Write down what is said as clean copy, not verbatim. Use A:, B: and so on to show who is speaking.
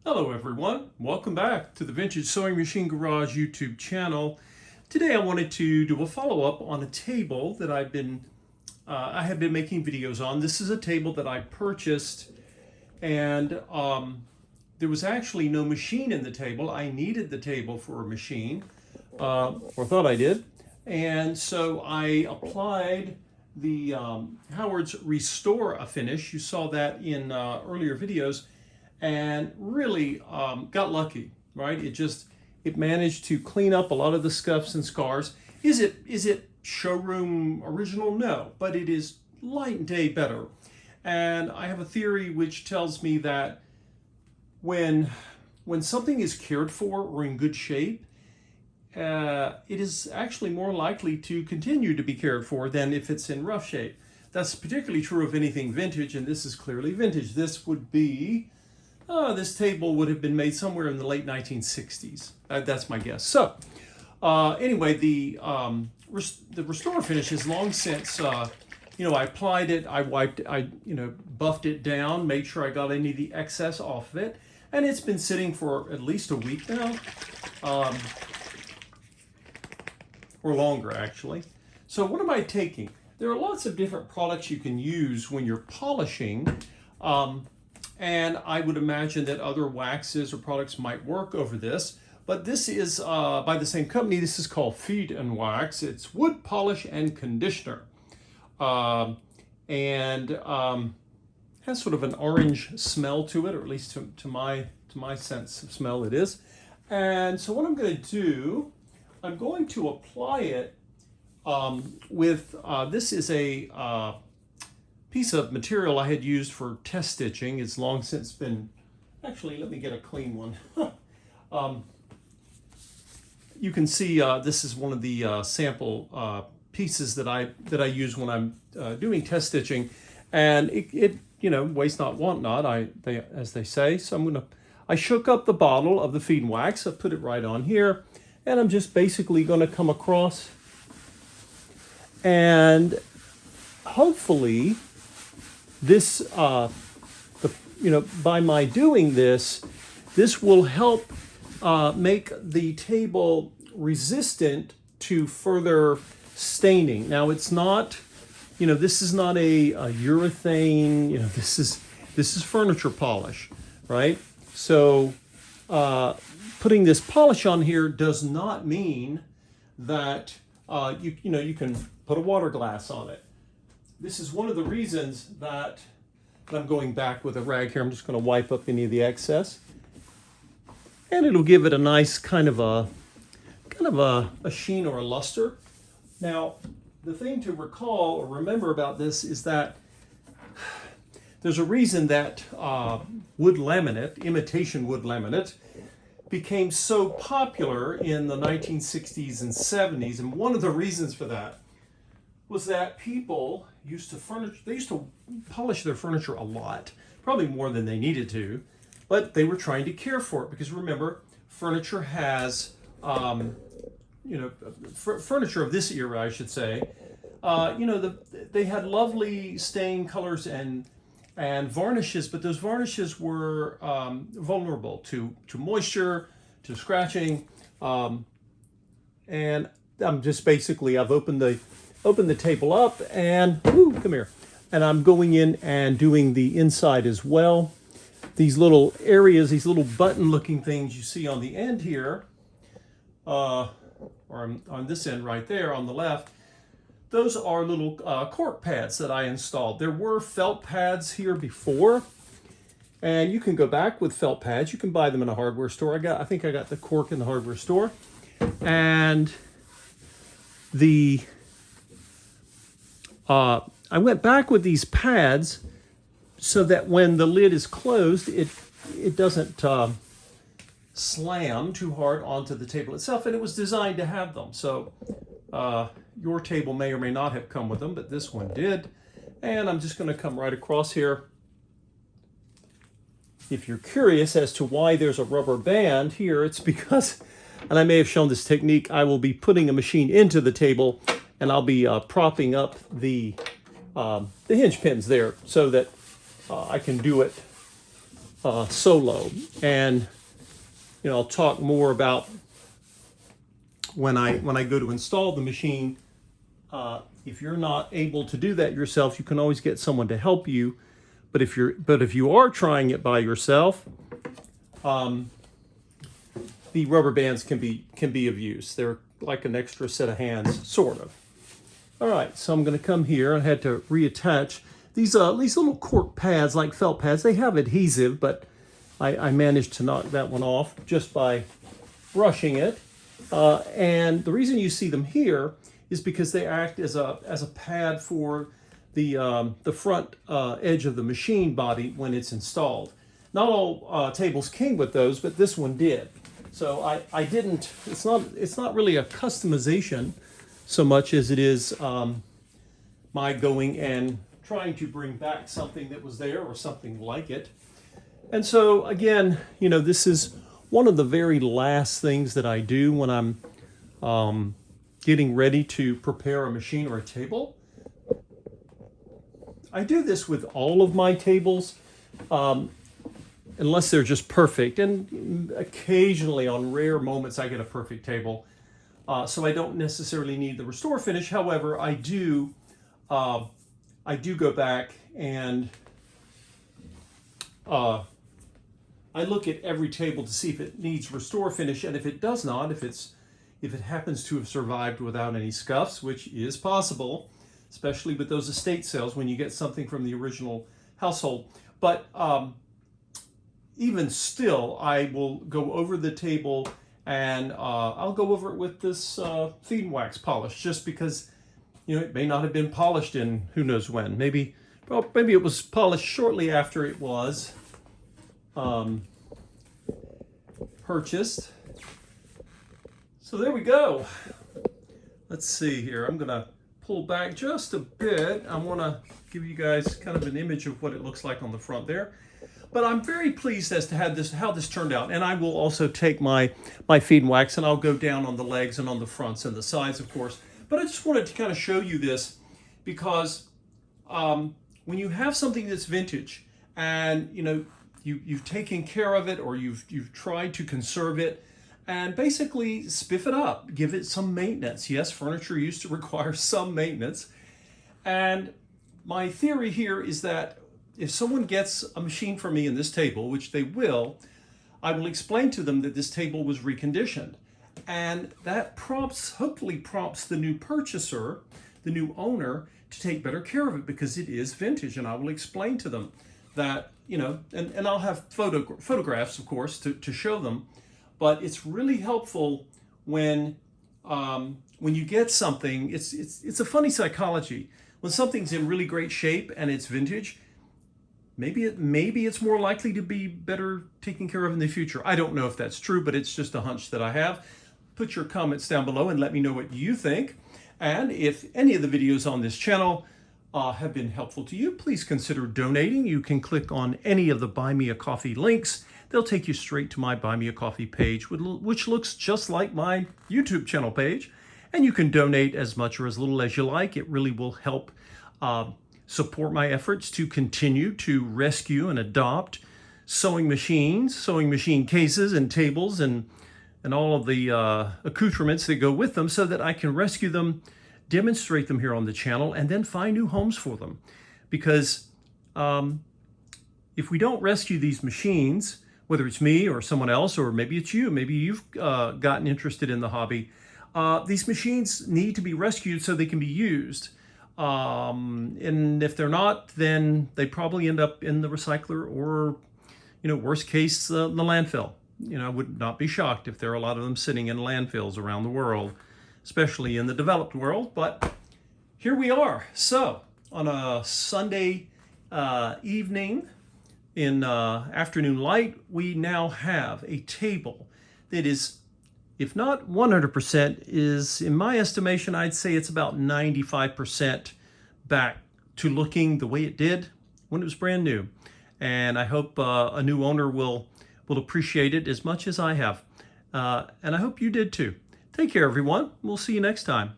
A: Hello everyone, welcome back to the Vintage Sewing Machine Garage YouTube channel. Today I wanted to do a follow-up on a table that I have been making videos on. This is a table that I purchased, and there was actually no machine in the table. I needed the table for a machine, or thought I did, and so I applied the Howard's Restor-A-Finish. You saw that in earlier videos. And really got lucky, right? It managed to clean up a lot of the scuffs and scars. Is it showroom original? No, but it is light and day better. And I have a theory which tells me that when something is cared for or in good shape, it is actually more likely to continue to be cared for than if it's in rough shape. That's particularly true of anything vintage, and this is clearly vintage. This would be this table would have been made somewhere in the late 1960s. That's my guess. So anyway, the Restor-A-Finish is long since, I applied it, I wiped, buffed it down, made sure I got any of the excess off of it. And it's been sitting for at least a week now, or longer actually. So what am I taking? There are lots of different products you can use when you're polishing. And I would imagine that other waxes or products might work over this. But this is by the same company. This is called Feed and Wax. It's wood polish and conditioner. And has sort of an orange smell to it, or at least to my sense of smell it is. And so what I'm going to do, I'm going to apply it with, this is a piece of material I had used for test stitching. It's long since been, actually let me get a clean one. You can see this is one of the sample pieces that I use when I'm doing test stitching, and it waste not want not, as they say. So I shook up the bottle of the Feed and Wax. I put it right on here, and I'm just basically going to come across, and hopefully this, by my doing this, this will help make the table resistant to further staining. Now it's not, this is not a urethane. This is furniture polish, right? So putting this polish on here does not mean that you can put a water glass on it. This is one of the reasons that I'm going back with a rag here. I'm just going to wipe up any of the excess, and it'll give it a nice kind of a sheen or a luster. Now, the thing to recall or remember about this is that there's a reason that wood laminate, imitation wood laminate, became so popular in the 1960s and 70s, and one of the reasons for that was that people used to polish their furniture a lot, probably more than they needed to, but they were trying to care for it, because remember, furniture has, furniture of this era, I should say, they had lovely stain colors and varnishes, but those varnishes were vulnerable to moisture, to scratching, and I'm just basically, I've opened the table up, and come here, and I'm going in and doing the inside as well. These little areas, these little button looking things you see on the end here, or on this end right there on the left, those are little cork pads that I installed. There were felt pads here before, and you can go back with felt pads. You can buy them in a hardware store. I think I got the cork in the hardware store, and I went back with these pads so that when the lid is closed, it doesn't slam too hard onto the table itself, and it was designed to have them. So your table may or may not have come with them, but this one did. And I'm just going to come right across here. If you're curious as to why there's a rubber band here, it's because, and I may have shown this technique, I will be putting a machine into the table, and I'll be propping up the hinge pins there so that I can do it solo. And I'll talk more about when I go to install the machine. If you're not able to do that yourself, you can always get someone to help you. But if you are trying it by yourself, the rubber bands can be of use. They're like an extra set of hands, sort of. All right, so I'm going to come here. I had to reattach these little cork pads, like felt pads. They have adhesive, but I managed to knock that one off just by brushing it. And the reason you see them here is because they act as a pad for the front edge of the machine body when it's installed. Not all tables came with those, but this one did. So I didn't. It's not really a customization so much as it is my going and trying to bring back something that was there or something like it. And so again, this is one of the very last things that I do when I'm getting ready to prepare a machine or a table. I do this with all of my tables, unless they're just perfect. And occasionally, on rare moments, I get a perfect table. So I don't necessarily need the Restor-A-Finish. However, I do go back and I look at every table to see if it needs Restor-A-Finish, and if it does not, if it happens to have survived without any scuffs, which is possible, especially with those estate sales when you get something from the original household. But even still, I will go over the table and I'll go over it with this feed and wax polish, just because it may not have been polished in who knows when. Maybe it was polished shortly after it was purchased. So there we go. Let's see here. I'm gonna pull back just a bit. I want to give you guys kind of an image of what it looks like on the front there. But I'm very pleased as to how this turned out. And I will also take my feed and wax and I'll go down on the legs and on the fronts and the sides, of course. But I just wanted to kind of show you this because when you have something that's vintage and you've taken care of it, or you've tried to conserve it and basically spiff it up, give it some maintenance. Yes, furniture used to require some maintenance. And my theory here is that if someone gets a machine from me in this table, which they will, I will explain to them that this table was reconditioned. And that hopefully prompts the new purchaser, the new owner, to take better care of it because it is vintage. And I will explain to them that, and I'll have photographs, of course, to show them. But it's really helpful when you get something. It's a funny psychology. When something's in really great shape and it's vintage, maybe it's more likely to be better taken care of in the future. I don't know if that's true, but it's just a hunch that I have. Put your comments down below and let me know what you think. And if any of the videos on this channel have been helpful to you, please consider donating. You can click on any of the Buy Me a Coffee links. They'll take you straight to my Buy Me a Coffee page, which looks just like my YouTube channel page. And you can donate as much or as little as you like. It really will help support my efforts to continue to rescue and adopt sewing machines, sewing machine cases and tables and all of the accoutrements that go with them, so that I can rescue them, demonstrate them here on the channel, and then find new homes for them. Because if we don't rescue these machines, whether it's me or someone else, or maybe it's you, maybe you've gotten interested in the hobby, these machines need to be rescued so they can be used. And if they're not, then they probably end up in the recycler or, worst case, the landfill. I would not be shocked if there are a lot of them sitting in landfills around the world, especially in the developed world. But here we are. So on a Sunday evening in afternoon light, we now have a table that is, if not 100%, is, in my estimation, I'd say it's about 95% back to looking the way it did when it was brand new. And I hope a new owner will appreciate it as much as I have. And I hope you did too. Take care, everyone. We'll see you next time.